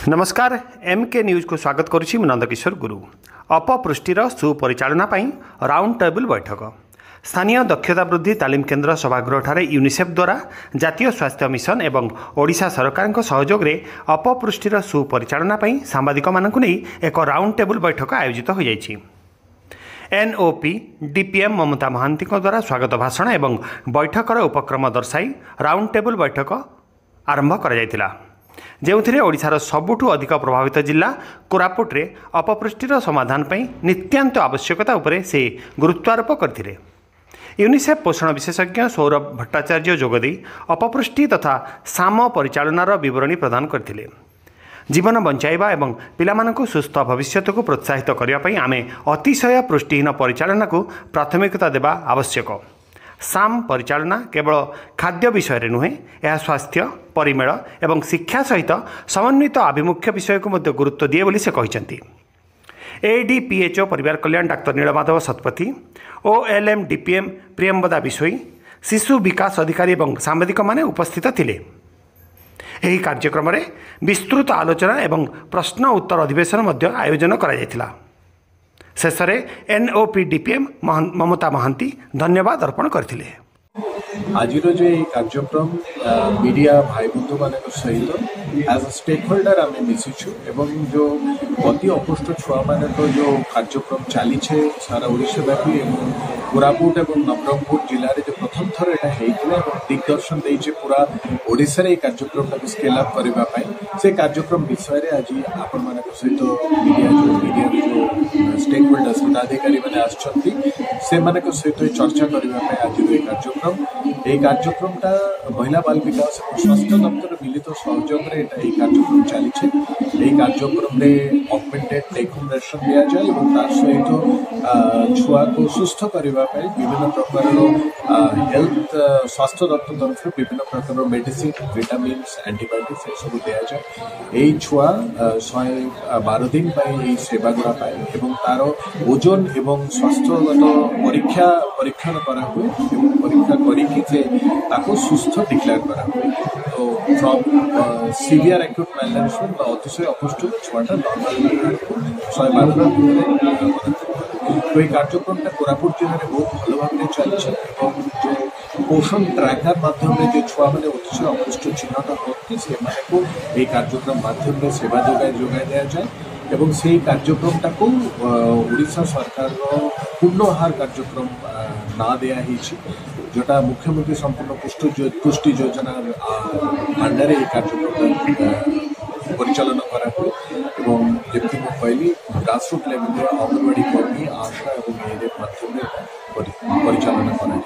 नमस्कार MK news को स्वागत करुछि नंदकिशोर गुरु। अपपुष्टिर सुपरिचालना राउंड टेबल बैठक स्थानीय दक्षता वृद्धि तालीम केन्द्र सभागृह यूनिसेफ द्वारा जातीय स्वास्थ्य मिशन एवं ओडिशा सरकार सहयोग में अपपुष्टिर सुपरिचालना सांबादिक मानक नहीं एक राउंड टेबल बैठक आयोजित हो जाइछि। एनओपी डीपीएम ममता महांती द्वारा स्वागत भाषण एवं बैठकर उपक्रम दर्शाई राउंड टेबल बैठक आरंभ कर जो ओडिशार सबुठु अधिक प्रभावित जिला कोरापुट रे अपपुष्टिर समाधान पर नित्यांत आवश्यकता उपरे से गुरुत्वारोप करथिले। यूनिसेफ पोषण विशेषज्ञ सौरभ भट्टाचार्य जोगदी अपपुष्टि तथा साम परिचालनार विवरणी प्रदान करथिले। जीवन बंचाइबा एवं पिलामानकु सुस्थ भविष्यत को प्रोत्साहित करने आमे अतिशय पुष्टिहीन परिचालना को प्राथमिकता देवा आवश्यक। साम परिचालना केवल खाद्य विषय रे नुहे, यह स्वास्थ्य परिमेल एवं शिक्षा सहित समन्वित आभिमुख्य विषय को मध्य गुरुत्व दिए बोली से कहते। एडीपीएचओ परिवार कल्याण doctor Nilamadhab Satapathy, OLM DPM Priyambada Bishoi, शिशु विकास अधिकारी एवं सांबादिक माने उपस्थित थिले। एही कार्यक्रम में विस्तृत आलोचना एवं प्रश्न उत्तर अधिवेशन मध्य आयोजन करा जायतिला। शेष में एनओपी डीपीएम ममता महांती धन्यवाद अर्पण करथिले। आज जो कार्यक्रम मीडिया भाई बंधु मान सहित एज अ स्टेक होल्डर आम मिशिचु एवं जो अति अपुष्ट छुआ मान जो कार्यक्रम चली सारा ओडिशा व्यापी कोरापुट और नवरंगपुर जिले में जो प्रथम थर यहाँ दिग्दर्शन देचे पूरा ओडिशा रे कार्यक्रम स्केल अप करने से कार्यक्रम विषय रे आज आपण मान सहित मीडिया जो स्टेक होल्डर्स हिताधिकारी मैंने आसमान सहित चर्चा करने आज ये कार्यक्रमटा महिला बाल विकास और स्वास्थ्य दफ्तर मिलित सहयोग में कार्यक्रम चली कार्यक्रम में ऑगमेंटेड टेक होम रेशन दि जाए और तार सहित छुआ को सुस्थ करने विभिन्न प्रकार हेल्थ स्वास्थ्य दफ्तर तरफ विभिन्न प्रकार मेडिसिन विटामिन एंटीबायोटिक्स सब दि जाए। यही छुआ 112 दिन सेवा गुड़ा पाए और तार ओजन एवं स्वास्थ्यगत परीक्षण करा हुए परीक्षा करके सुस्थ डिक्लेयर करा हुए। तो फ्रॉम सीवियर एक्यूट मैलनरिशमेंट अतिशय अपुष्ट छुआटा नॉर्मल 112 तो ये कार्यक्रमटा कोरापुट जिले में बहुत भल भाव चलছে जो पोषण ट्रैकर माध्यम जो छुआ मैंने अतिशय अपुष्ट चिन्हट होती से कार्यक्रम माध्यम सेवा जोगाई दिया जाए एवं से कार्यक्रमटा को ओडिशा सरकार पूर्णहार कार्यक्रम ना दिया जोटा मुख्यमंत्री संपूर्ण पुष्टि योजना अंडर ये कार्यक्रम परिचालन करा जमी कहली ग्रासरूट लेवल अंगनवाड़ी कर्मी आशा और माध्यम परिचालन करा।